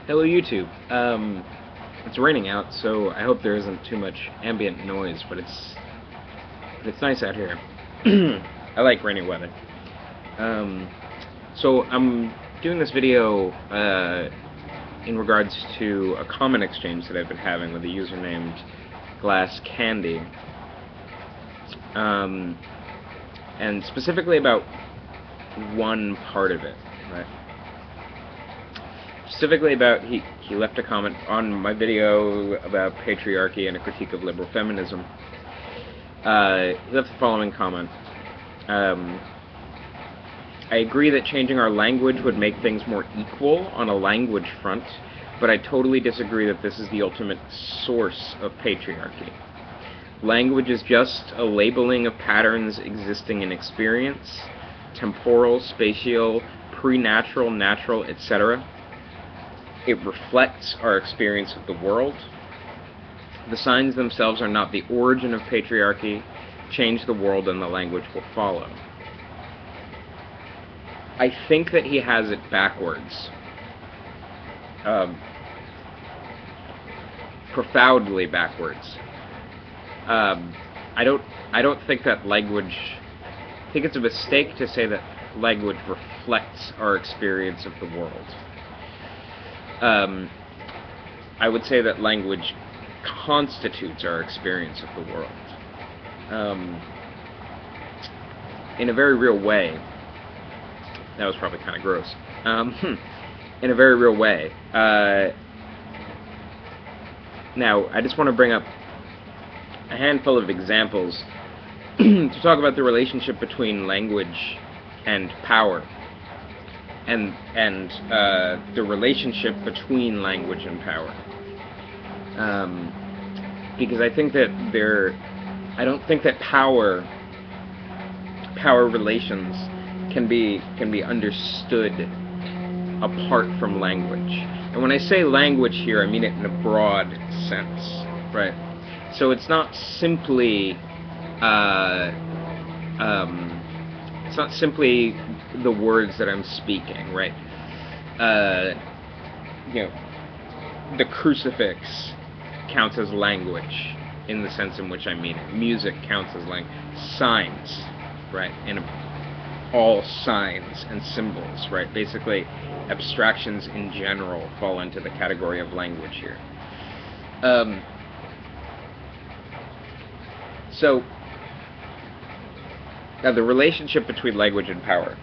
Hello YouTube. It's raining out, so I hope there isn't too much ambient noise, but it's nice out here. I like rainy weather. Um, so I'm doing this video in regards to a comment exchange that I've been having with a user named Glass Candy, and specifically about one part of it, right? Specifically about, he left a comment on my video about patriarchy and a critique of liberal feminism. He left the following comment. I agree that changing our language would make things more equal on a language front, but I totally disagree that this is the ultimate source of patriarchy. Language is just a labeling of patterns existing in experience, temporal, spatial, pre-natural, natural, etc. It reflects our experience of the world. The signs themselves are not the origin of patriarchy. Change the world and the language will follow. I think that he has it backwards. Profoundly backwards. I don't think that language... I think it's a mistake to say that language reflects our experience of the world. I would say that language constitutes our experience of the world. In a very real way. That was probably kind of gross. In a very real way. Now, I just want to bring up a handful of examples to talk about the relationship between language and power. And the relationship between language and power, because I think that I don't think that power relations can be understood apart from language. And when I say language here, I mean it in a broad sense, right? So it's not simply the words that I'm speaking, right? The crucifix counts as language in the sense in which I mean it. Music counts as language. Signs, right? And all signs and symbols, right? Basically, abstractions in general fall into the category of language here. So, now the relationship between language and power.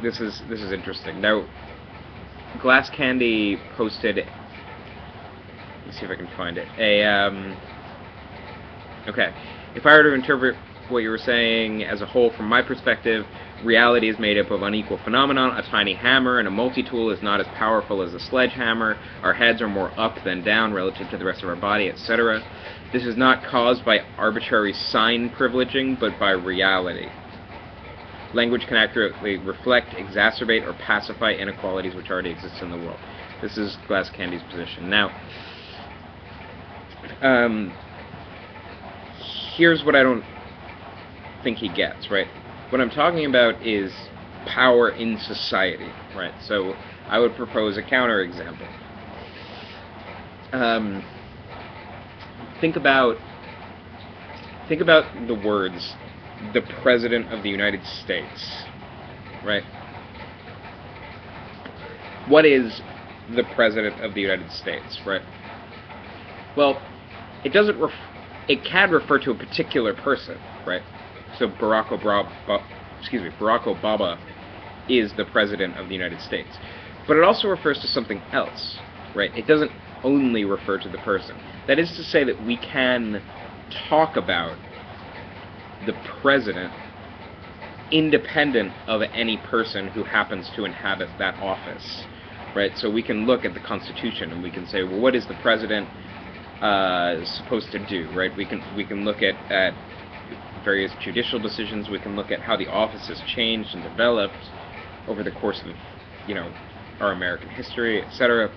This is interesting. Now, Glass Candy posted. Let's see if I can find it. Okay. If I were to interpret what you were saying as a whole from my perspective, reality is made up of unequal phenomenon. A tiny hammer and a multi-tool is not as powerful as a sledgehammer. Our heads are more up than down relative to the rest of our body, etc. This is not caused by arbitrary sign privileging, but by reality. Language can accurately reflect, exacerbate, or pacify inequalities which already exist in the world. This is Glass Candy's position. Now, here's what I don't think he gets, right? What I'm talking about is power in society, right? So I would propose a counterexample. Think about the words, the President of the United States, right? What is the President of the United States, right? Well, it can refer to a particular person, right? So Barack Obama is the President of the United States. But it also refers to something else, right? It doesn't only refer to the person. That is to say that we can talk about the president independent of any person who happens to inhabit that office, right? So we can look at the Constitution and we can say, well, what is the president supposed to do, right? We can look at various judicial decisions. We can look at how the office has changed and developed over the course of, our American history, etc.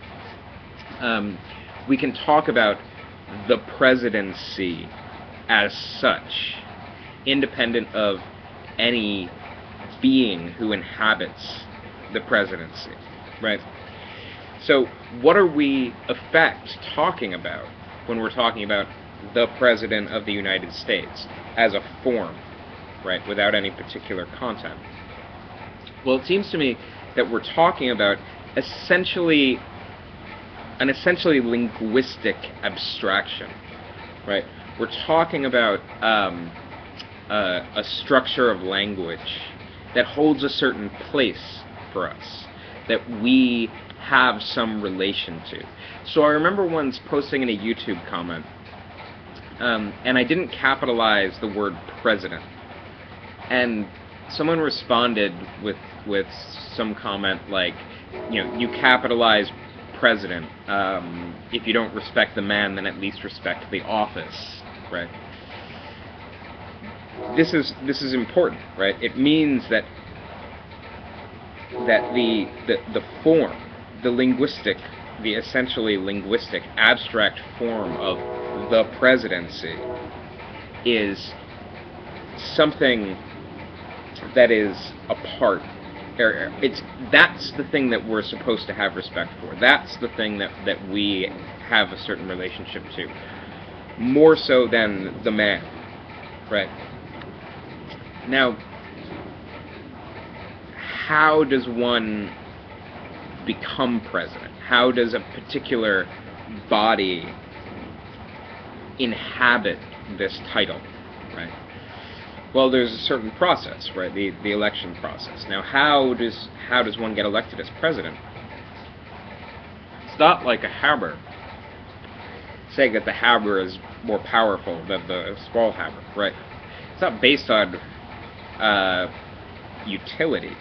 We can talk about the presidency as such, independent of any being who inhabits the presidency, right? So what are we, effect, talking about when we're talking about the President of the United States as a form, right, without any particular content? Well, it seems to me that we're talking about essentially an essentially linguistic abstraction, right? We're talking about a structure of language that holds a certain place for us, that we have some relation to. So I remember once posting in a YouTube comment, and I didn't capitalize the word president, and someone responded with some comment like, you capitalize president. If you don't respect the man, then at least respect the office, right? This is important, right? It means that the form, the essentially linguistic, abstract form of the presidency is something that is a part. That's the thing that we're supposed to have respect for. That's the thing that we have a certain relationship to, more so than the man, right? Now, how does one become president? How does a particular body inhabit this title, right? Well, there's a certain process, right? The election process. Now, how does one get elected as president? It's not like a hammer, saying that the hammer is more powerful than the small hammer, right? It's not based on utility,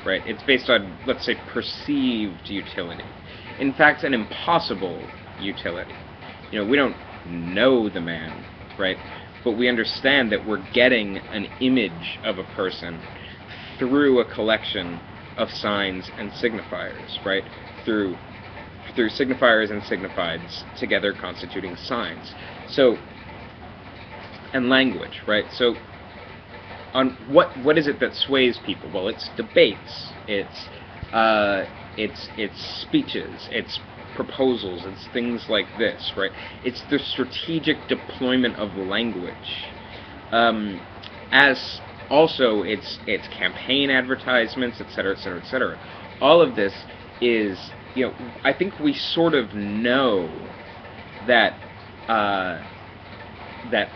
right? It's based on, let's say, perceived utility. In fact, an impossible utility. We don't know the man, right? But we understand that we're getting an image of a person through a collection of signs and signifiers, right? Through signifiers and signifieds together constituting signs. So, and language, right? So, on what is it that sways people? Well, it's debates, it's speeches, it's proposals, it's things like this, right? It's the strategic deployment of language. As also it's campaign advertisements, etc., etc., etc. All of this is, I think we sort of know that that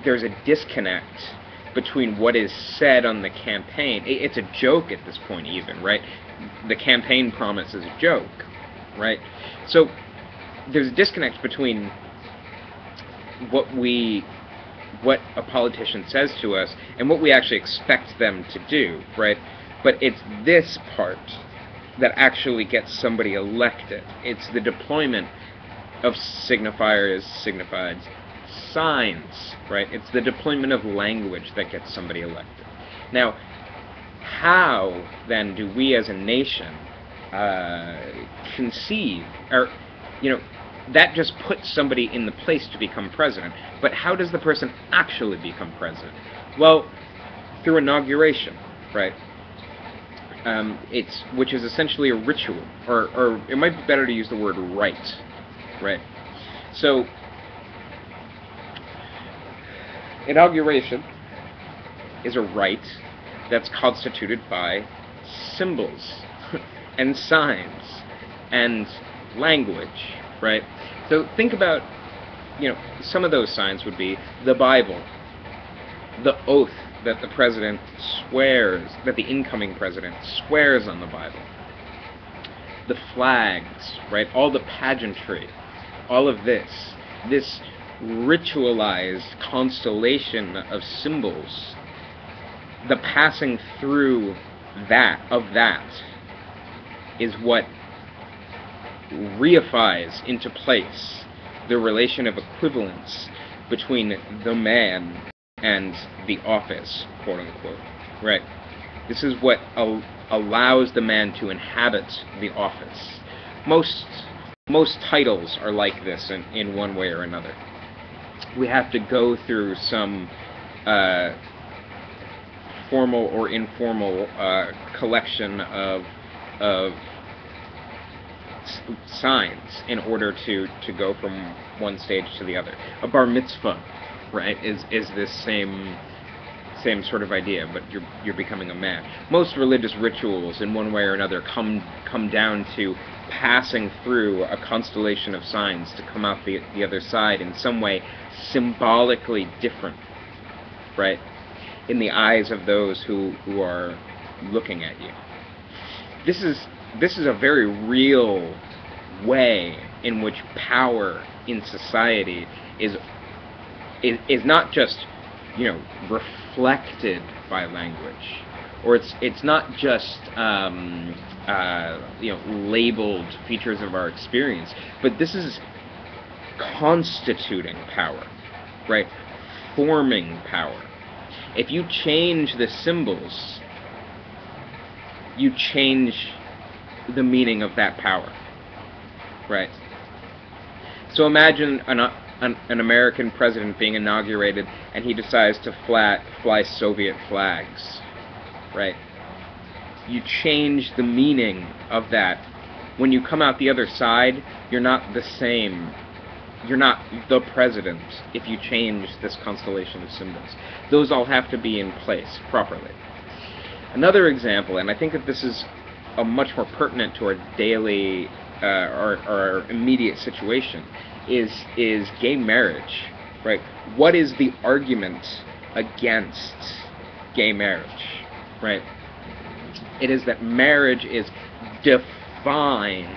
there's a disconnect between what is said on the campaign. It's a joke at this point, even, right? The campaign promise is a joke, right? So there's a disconnect between what a politician says to us and what we actually expect them to do, right? But it's this part that actually gets somebody elected. It's the deployment of signifiers, signifieds, signs, right? It's the deployment of language that gets somebody elected. Now, how then do we as a nation conceive, or that just puts somebody in the place to become president, but how does the person actually become president? Well, through inauguration, right? Which is essentially a ritual, or it might be better to use the word rite, right? So, inauguration is a rite that's constituted by symbols and signs and language, right? So think about, some of those signs would be the Bible, the oath that the president swears, that the incoming president swears on the Bible, the flags, right? All the pageantry, all of this ritualized constellation of symbols, the passing through that is what reifies into place the relation of equivalence between the man and the office, quote unquote, right? This is what allows the man to inhabit the office. Most titles are like this in one way or another. We have to go through some formal or informal collection of of signs in order to go from one stage to the other. A bar mitzvah, right, is this same sort of idea, but you're becoming a man. Most religious rituals, in one way or another, come down to passing through a constellation of signs to come out the other side in some way symbolically different, right, in the eyes of those who are looking at you. This is a very real way in which power in society is not just, reflected by language, or it's not just labeled features of our experience, but this is constituting power, right? Forming power. If you change the symbols, you change the meaning of that power, right? So imagine an American president being inaugurated, and he decides to fly Soviet flags, right? You change the meaning of that. When you come out the other side, you're not the same. You're not the president if you change this constellation of symbols. Those all have to be in place properly. Another example, and I think that this is a much more pertinent to our daily or our immediate situation, is gay marriage, right? What is the argument against gay marriage, right? It is that marriage is defined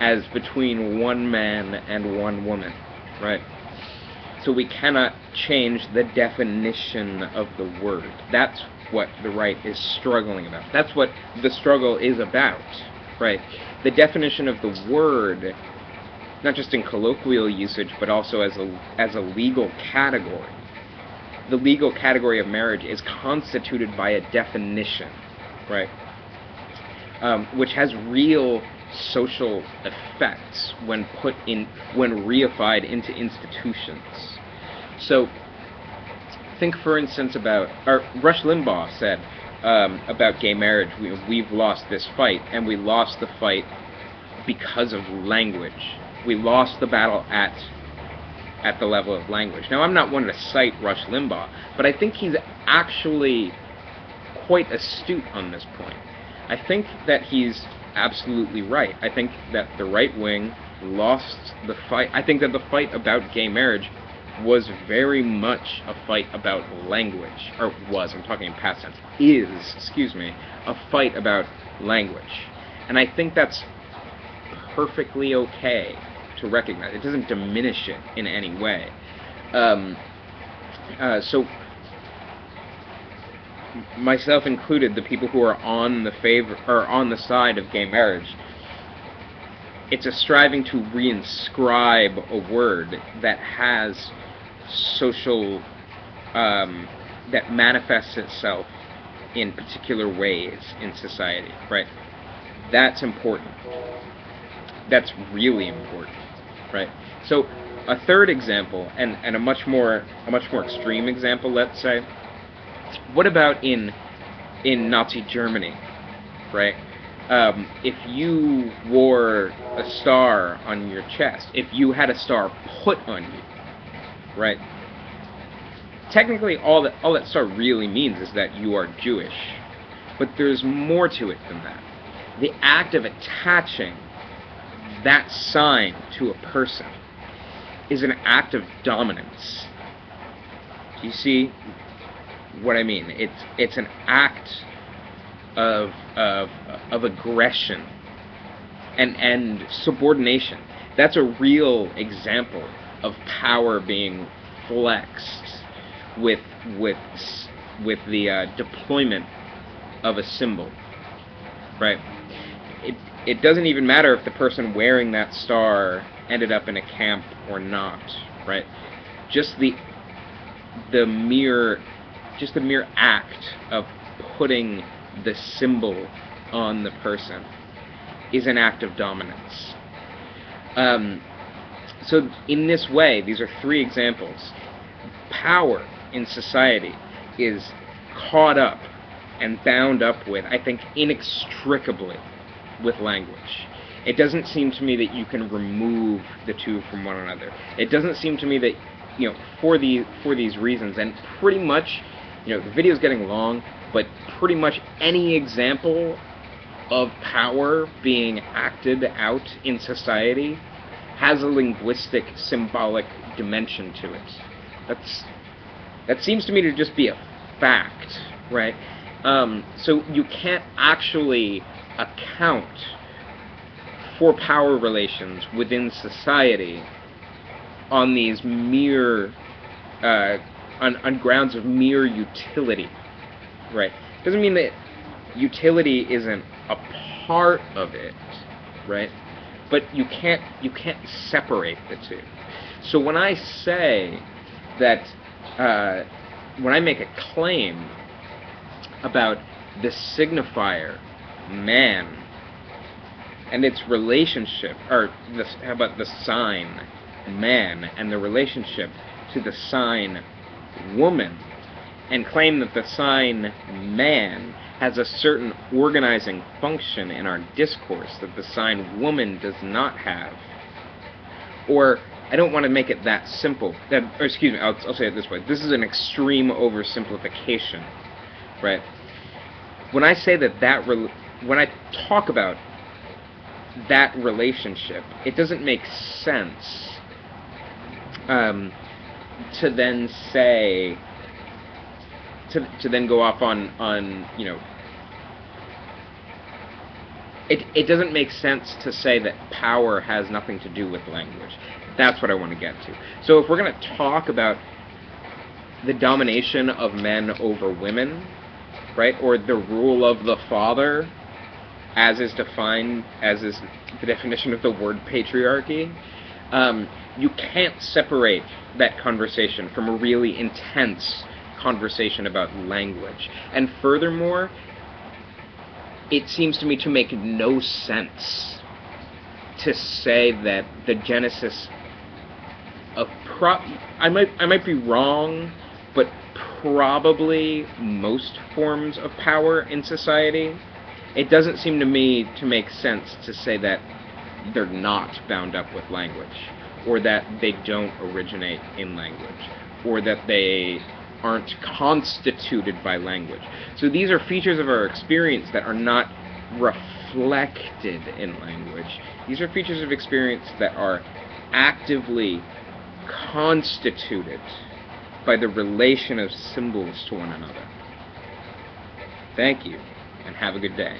as between one man and one woman, right? So we cannot change the definition of the word. That's what the right is struggling about. That's what the struggle is about, right? The definition of the word, not just in colloquial usage, but also as a legal category. The legal category of marriage is constituted by a definition, right? Which has real social effects when reified into institutions. So, think, for instance, Rush Limbaugh said about gay marriage, we've lost this fight, and we lost the fight because of language. We lost the battle at the level of language. Now, I'm not one to cite Rush Limbaugh, but I think he's actually quite astute on this point. I think that he's absolutely right. I think that the right wing lost the fight. I think that the fight about gay marriage was very much a fight about language, or was, I'm talking in past tense, a fight about language. And I think that's perfectly okay to recognize. It doesn't diminish it in any way. So, myself included, the people who are on the side of gay marriage, it's a striving to reinscribe a word that has social, that manifests itself in particular ways in society, right? That's important. That's really important, right? So a third example, and a much more extreme example, let's say, what about in Nazi Germany, right? If you wore a star on your chest, if you had a star put on you, right? Technically, all that star really means is that you are Jewish, but there's more to it than that. The act of attaching that sign to a person is an act of dominance. Do you see what I mean? It's an act of aggression and subordination. That's a real example of power being flexed with the deployment of a symbol, right? It doesn't even matter if the person wearing that star ended up in a camp or not, right? Just the mere act of putting the symbol on the person is an act of dominance. So in this way, these are three examples. Power in society is caught up and bound up with, I think, inextricably with language. It doesn't seem to me that you can remove the two from one another. It doesn't seem to me that, for these reasons, and pretty much, the video's getting long, but pretty much any example of power being acted out in society has a linguistic, symbolic dimension to it. That seems to me to just be a fact, right? So you can't actually account for power relations within society on these mere, on grounds of mere utility, right? Doesn't mean that utility isn't a part of it, right? But you can't separate the two. So when I say that, when I make a claim about the signifier man and its relationship, or how about the sign man and the relationship to the sign woman, and claim that the sign man has a certain organizing function in our discourse that the sign woman does not have. Or, I don't want to make it that simple. I'll say it this way. This is an extreme oversimplification, right? When I say when I talk about that relationship, it doesn't make sense to then say, to then go off on it doesn't make sense to say that power has nothing to do with language. That's what I want to get to. So if we're going to talk about the domination of men over women, right, or the rule of the father, as is defined, as is the definition of the word patriarchy, you can't separate that conversation from a really intense conversation about language. And furthermore, it seems to me to make no sense to say that the genesis of I might be wrong, but probably most forms of power in society, it doesn't seem to me to make sense to say that they're not bound up with language, or that they don't originate in language, or that they aren't constituted by language. So these are features of our experience that are not reflected in language. These are features of experience that are actively constituted by the relation of symbols to one another. Thank you, and have a good day.